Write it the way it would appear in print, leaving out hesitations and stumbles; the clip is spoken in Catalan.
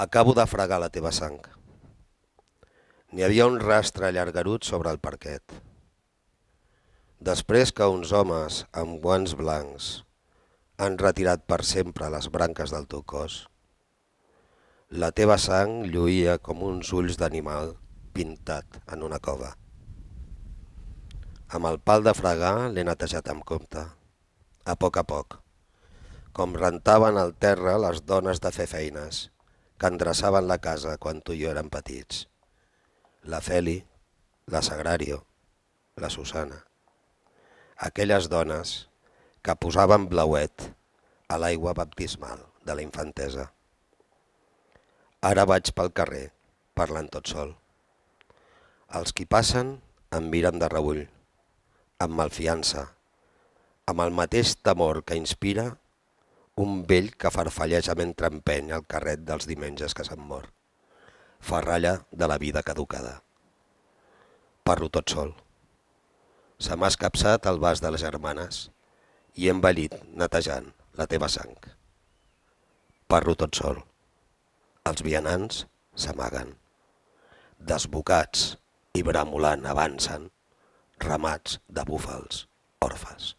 Acabo de fregar la teva sang. N'hi havia un rastre allargarut sobre el parquet. Després que uns homes amb guants blancs han retirat per sempre les branques del teu cos, la teva sang lluïa com uns ulls d'animal pintat en una cova. Amb el pal de fregar l'he netejat amb compte, a poc, com rentaven al terra les dones de fer feines que endreçaven la casa quan tu i jo érem petits. La Feli, la Sagrario, la Susana. Aquelles dones que posaven blauet a l'aigua baptismal de la infantesa. Ara vaig pel carrer, parlant tot sol. Els qui passen em miren de reüll, amb malfiança, amb el mateix temor que inspira un vell que farfalleja mentre empeny el carret dels diumenges que se'n mor. Ferralla de la vida caducada. Parlo tot sol. Se m'ha escapçat el vas de les germanes i he envellit netejant la teva sang. Parlo tot sol. Els vianants s'amaguen. Desbocats i bramolant avancen, ramats de búfals orfes.